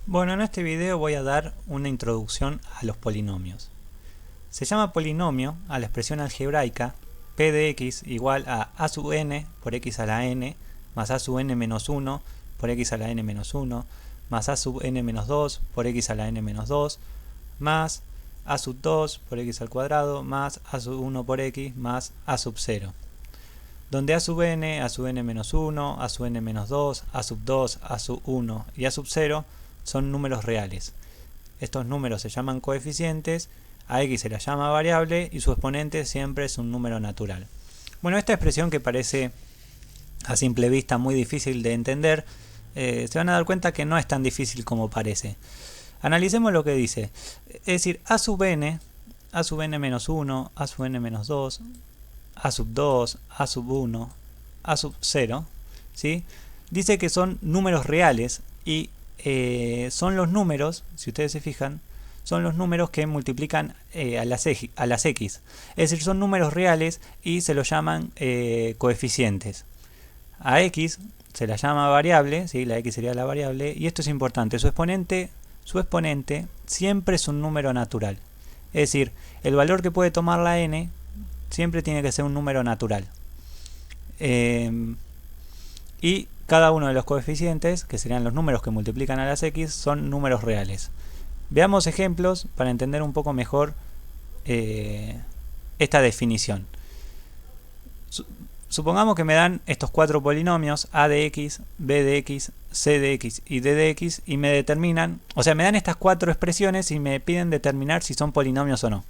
Bueno, en este video voy a dar una introducción a los polinomios. Se llama polinomio a la expresión algebraica p de x igual a sub n por x a la n más a sub n menos 1 por x a la n menos 1 más a sub n menos 2 por x a la n menos 2 más a sub 2 por x al cuadrado más a sub 1 por x más a sub 0. Donde a sub n menos 1, a sub n menos 2, a sub 2, a sub 1 y a sub 0 son números reales. Estos números se llaman coeficientes, a x se la llama variable y su exponente siempre es un número natural. Bueno, esta expresión que parece a simple vista muy difícil de entender, se van a dar cuenta que no es tan difícil como parece. Analicemos lo que dice. Es decir, a sub n menos 1, a sub n menos 2, a sub 2, a sub 1, a sub 0, ¿sí? Dice que son números reales y son los números, si ustedes se fijan, son los números que multiplican a las x. Es decir, son números reales y se los llaman coeficientes. A x se la llama variable, ¿sí? La x sería la variable, y esto es importante, su exponente siempre es un número natural. Es decir, el valor que puede tomar la n siempre tiene que ser un número natural. Y cada uno de los coeficientes, que serían los números que multiplican a las x, son números reales. Veamos ejemplos para entender un poco mejor esta definición. Supongamos que me dan estos cuatro polinomios, a de x, b de x, c de x y d de x, y me determinan, o sea, me dan estas cuatro expresiones y me piden determinar si son polinomios o no.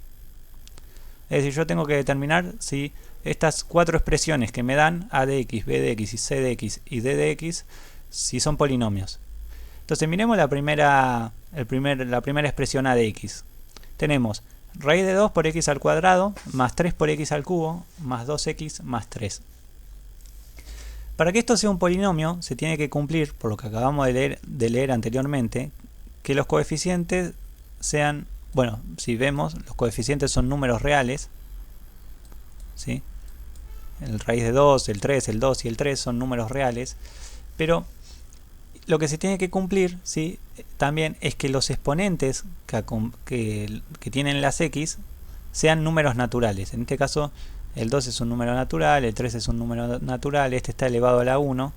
Es decir, yo tengo que determinar si estas cuatro expresiones que me dan, a de x, b de x y c de x y d de x, si son polinomios. Entonces miremos la primera expresión a de x. Tenemos raíz de 2 por x al cuadrado más 3 por x al cubo más 2x más 3. Para que esto sea un polinomio se tiene que cumplir, por lo que acabamos de leer anteriormente, que los coeficientes sean, bueno, si vemos, los coeficientes son números reales, ¿sí? El raíz de 2, el 3, el 2 y el 3 son números reales, pero lo que se tiene que cumplir, ¿sí?, también es que los exponentes que tienen las x sean números naturales. En este caso el 2 es un número natural, el 3 es un número natural, este está elevado a la 1,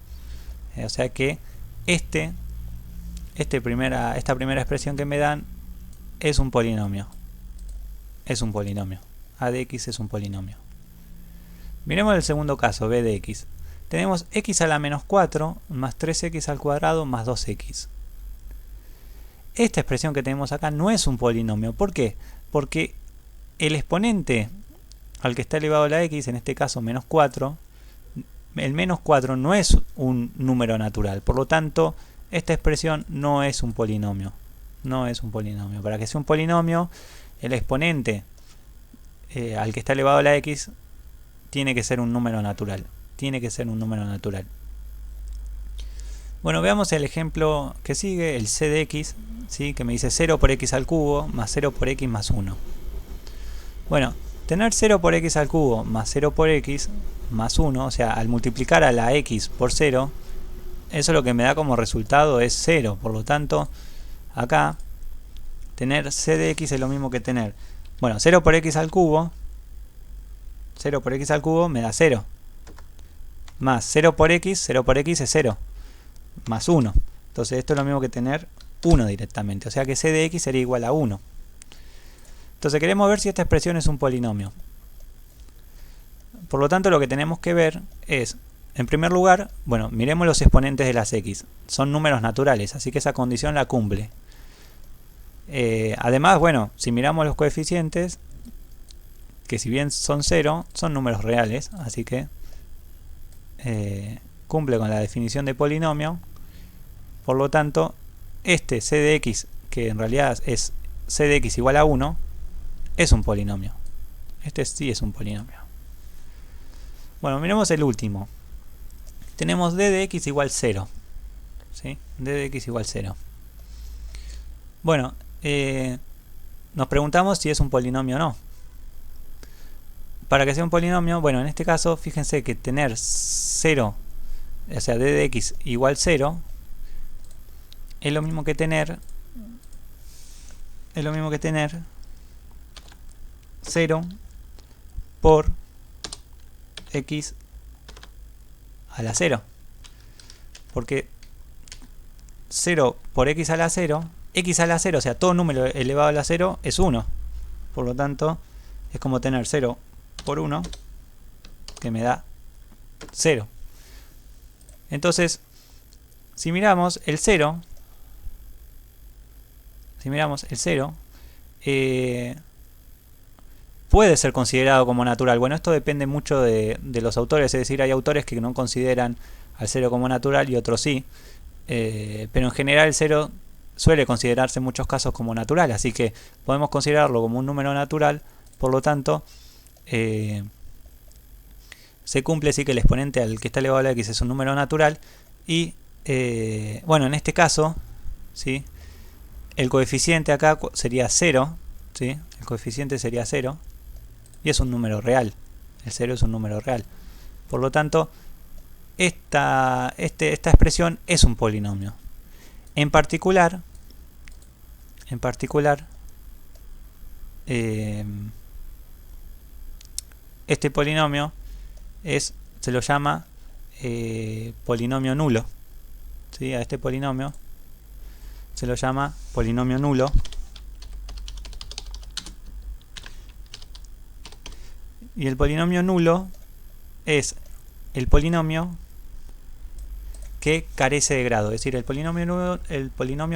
o sea que esta primera expresión que me dan es un polinomio. Es un polinomio. A de x es un polinomio. Miremos el segundo caso, b de x. Tenemos x a la menos 4 más 3x al cuadrado más 2x. Esta expresión que tenemos acá no es un polinomio. ¿Por qué? Porque el exponente al que está elevado a la x, en este caso menos 4, el menos 4 no es un número natural. Por lo tanto, esta expresión no es un polinomio. No es un polinomio. Para que sea un polinomio, el exponente al que está elevado a la x tiene que ser un número natural. Tiene que ser un número natural. Bueno, veamos el ejemplo que sigue, el c de x, ¿sí?, que me dice 0 por x al cubo más 0 por x más 1. Bueno, tener 0 por x al cubo más 0 por x más 1, o sea, al multiplicar a la x por 0, eso lo que me da como resultado es 0. Por lo tanto, acá, tener c de x es lo mismo que tener, bueno, 0 por x al cubo me da 0. Más 0 por x es 0. Más 1. Entonces esto es lo mismo que tener 1 directamente. O sea que c de x sería igual a 1. Entonces queremos ver si esta expresión es un polinomio. Por lo tanto, lo que tenemos que ver es, en primer lugar, bueno, miremos los exponentes de las x. Son números naturales, así que esa condición la cumple. Además, bueno, si miramos los coeficientes, que si bien son 0, son números reales, así que cumple con la definición de polinomio. Por lo tanto, este c de x, que en realidad es c de x igual a 1, es un polinomio. Este sí es un polinomio. Bueno, miremos el último. Tenemos d de x igual 0. ¿Sí? D de x igual 0. Bueno, nos preguntamos si es un polinomio o no. Para que sea un polinomio, bueno, en este caso, fíjense que tener 0, o sea, d de x igual 0, es lo mismo que tener 0 por x a la 0, porque 0 por x a la 0, x a la 0, o sea, todo número elevado a la 0 es 1. Por lo tanto, es como tener 0 por 1, que me da 0. Entonces, si miramos el 0, puede ser considerado como natural. Bueno, esto depende mucho de los autores, es decir, hay autores que no consideran al 0 como natural y otros sí. Pero en general el 0 suele considerarse en muchos casos como natural, así que podemos considerarlo como un número natural. Por lo tanto, se cumple sí que el exponente al que está elevado a la x es un número natural. Y bueno, en este caso, ¿sí?, el coeficiente acá sería 0, ¿sí? El coeficiente sería 0 y es un número real. El 0 es un número real. Por lo tanto, esta expresión es un polinomio. En particular, este polinomio se lo llama polinomio nulo. ¿Sí? A este polinomio se lo llama polinomio nulo. Y el polinomio nulo es el polinomio que carece de grado. Es decir, el polinomio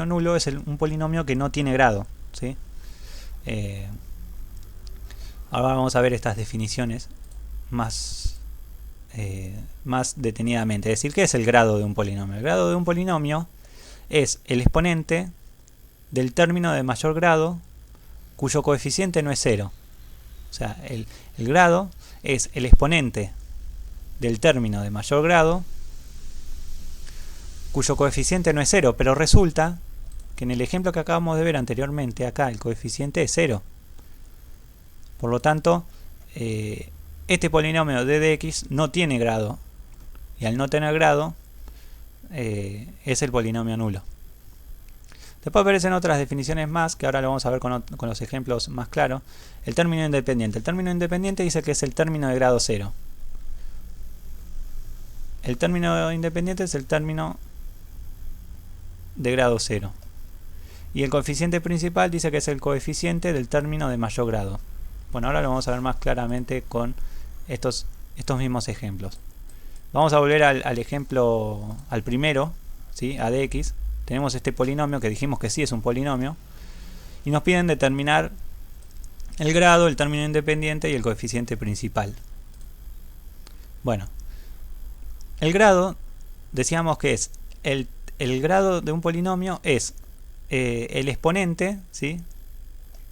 nulo es un polinomio que no tiene grado, ¿sí? Ahora vamos a ver estas definiciones más detenidamente. Es decir, ¿qué es el grado de un polinomio? El grado de un polinomio es el exponente del término de mayor grado cuyo coeficiente no es 0. O sea, el grado es el exponente del término de mayor grado cuyo coeficiente no es 0, pero resulta que en el ejemplo que acabamos de ver anteriormente, acá el coeficiente es 0. Por lo tanto, este polinomio d de x no tiene grado, y al no tener grado es el polinomio nulo. Después aparecen otras definiciones más, que ahora lo vamos a ver con los ejemplos más claros. El término independiente. El término independiente dice que es el término de grado 0. El término independiente es el término de grado 0. Y el coeficiente principal dice que es el coeficiente del término de mayor grado. Bueno, ahora lo vamos a ver más claramente con estos mismos ejemplos. Vamos a volver al ejemplo, al primero, ¿sí? A de x. Tenemos este polinomio que dijimos que sí es un polinomio. Y nos piden determinar el grado, el término independiente y el coeficiente principal. Bueno, el grado, decíamos que es el grado de un polinomio es el exponente, ¿sí?,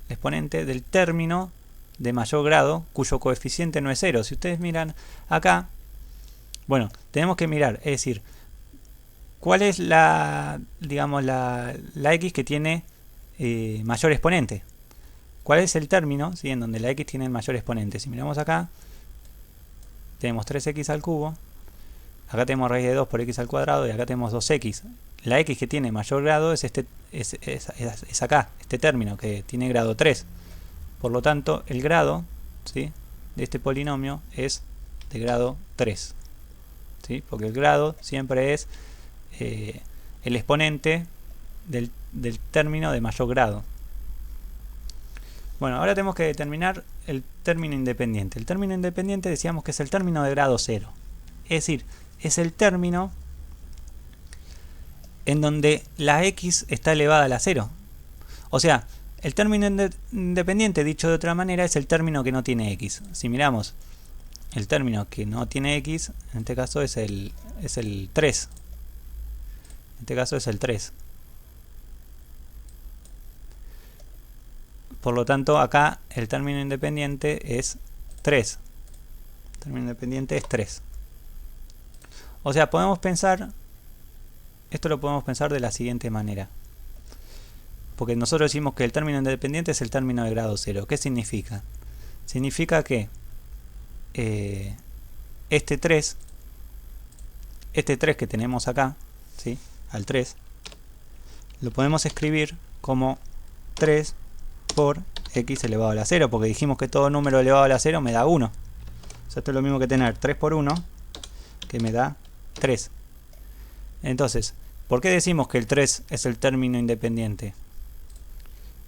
el exponente del término de mayor grado cuyo coeficiente no es 0. Si ustedes miran acá, bueno, tenemos que mirar, es decir, cuál es digamos, la x que tiene mayor exponente. ¿Cuál es el término, ¿sí?, en donde la x tiene el mayor exponente? Si miramos acá, tenemos 3x al cubo. Acá tenemos raíz de 2 por x al cuadrado y acá tenemos 2x. La x que tiene mayor grado es acá, este término que tiene grado 3. Por lo tanto, el grado, ¿sí?, de este polinomio es de grado 3. ¿Sí? Porque el grado siempre es el exponente del término de mayor grado. Bueno, ahora tenemos que determinar el término independiente. El término independiente decíamos que es el término de grado 0. Es decir, es el término en donde la x está elevada a la 0. O sea, el término independiente, dicho de otra manera, es el término que no tiene x. Si miramos el término que no tiene x, en este caso es el 3. En este caso es el 3. Por lo tanto, acá el término independiente es 3. El término independiente es 3. O sea, podemos pensar, esto lo podemos pensar de la siguiente manera. Porque nosotros decimos que el término independiente es el término de grado 0. ¿Qué significa? Significa que este 3 que tenemos acá, ¿sí?, al 3, lo podemos escribir como 3 por x elevado a la 0, porque dijimos que todo número elevado a la 0 me da 1. O sea, esto es lo mismo que tener 3 por 1, que me da 3. Entonces, ¿por qué decimos que el 3 es el término independiente?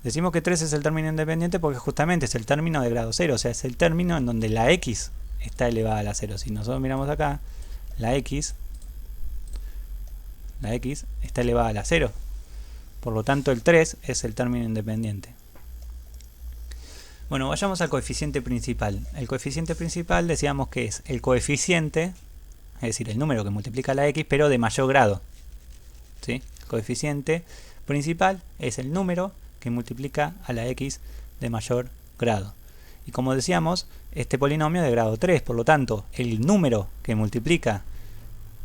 Decimos que 3 es el término independiente porque justamente es el término de grado 0, o sea, es el término en donde la x está elevada a la 0. Si nosotros miramos acá, la x está elevada a la 0. Por lo tanto, el 3 es el término independiente. Bueno, vayamos al coeficiente principal. El coeficiente principal decíamos que es el coeficiente, es decir, el número que multiplica la x, pero de mayor grado. ¿Sí? El coeficiente principal es el número que multiplica a la x de mayor grado. Y como decíamos, este polinomio es de grado 3, por lo tanto, el número que multiplica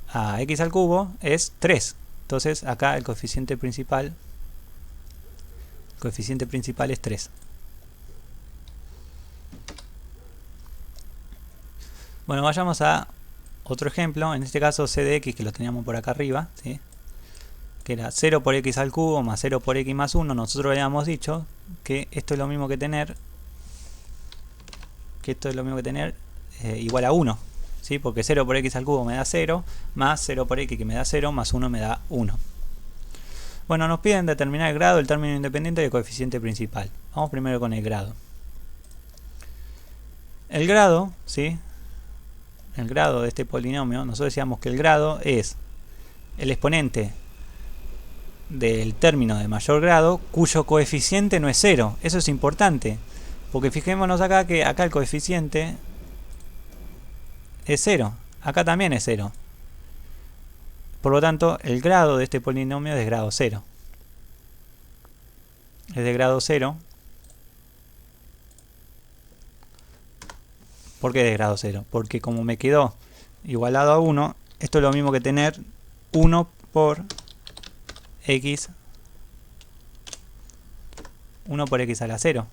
a x al cubo es 3. Entonces, acá el coeficiente principal es 3. Bueno, vayamos a otro ejemplo, en este caso c de x, que lo teníamos por acá arriba, ¿sí? Que era 0 por x al cubo más 0 por x más 1. Nosotros habíamos dicho que esto es lo mismo que tener igual a 1, ¿sí? Porque 0 por x al cubo me da 0, más 0 por x que me da 0, más 1 me da 1. Bueno, nos piden determinar el grado, el término independiente y el coeficiente principal. Vamos primero con el grado. El grado, ¿sí? El grado de este polinomio, nosotros decíamos que el grado es el exponente del término de mayor grado cuyo coeficiente no es 0. Eso es importante, porque fijémonos acá que acá el coeficiente es 0, acá también es 0. Por lo tanto, el grado de este polinomio es de grado 0. Es de grado 0. ¿Por qué de grado 0? Porque como me quedó igualado a 1, esto es lo mismo que tener 1 por x a la 0.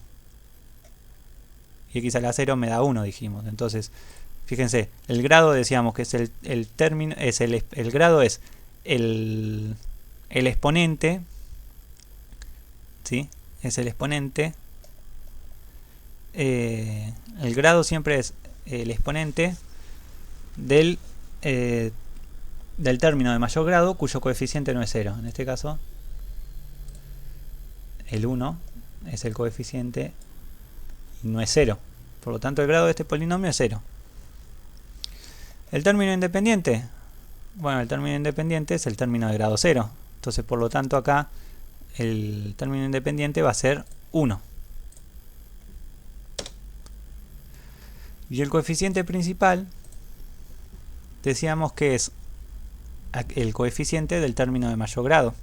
Y x a la 0 me da 1, dijimos. Entonces, fíjense, el grado decíamos que es el término, el grado es el exponente, ¿sí? Es el exponente. El grado siempre es el exponente del término de mayor grado cuyo coeficiente no es 0. En este caso, el 1 es el coeficiente y no es 0. Por lo tanto, el grado de este polinomio es 0. ¿El término independiente? Bueno, el término independiente es el término de grado 0. Entonces, por lo tanto, acá el término independiente va a ser 1. Y el coeficiente principal, decíamos que es el coeficiente del término de mayor grado.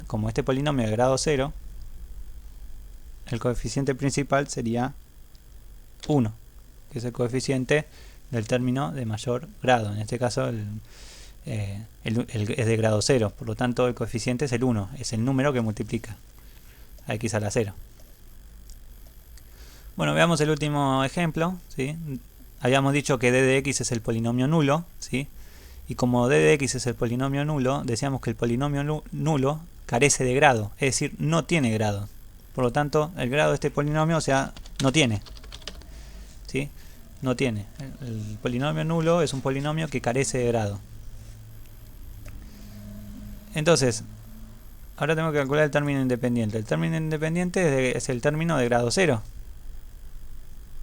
Como este polinomio de grado 0, el coeficiente principal sería 1, que es el coeficiente del término de mayor grado. En este caso es de grado 0, por lo tanto el coeficiente es el 1, es el número que multiplica a x a la 0. Bueno, veamos el último ejemplo, ¿sí? Habíamos dicho que d de x es el polinomio nulo, ¿sí? Y como d de x es el polinomio nulo, decíamos que el polinomio nulo carece de grado, es decir, no tiene grado. Por lo tanto, el grado de este polinomio, o sea, no tiene, ¿sí? No tiene. El polinomio nulo es un polinomio que carece de grado. Entonces, ahora tengo que calcular el término independiente. El término independiente es el término de grado 0.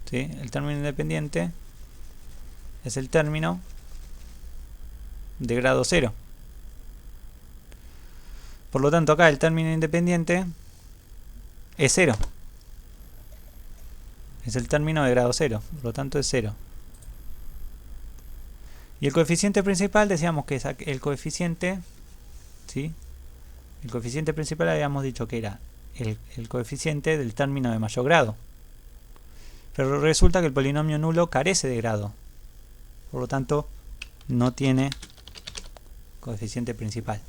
¿Sí? El término independiente es el término de grado 0. Por lo tanto, acá el término independiente es 0. Es el término de grado 0. Por lo tanto, es 0. Y el coeficiente principal, decíamos que es el coeficiente, ¿sí? El coeficiente principal habíamos dicho que era el coeficiente del término de mayor grado. Pero resulta que el polinomio nulo carece de grado. Por lo tanto, no tiene coeficiente principal.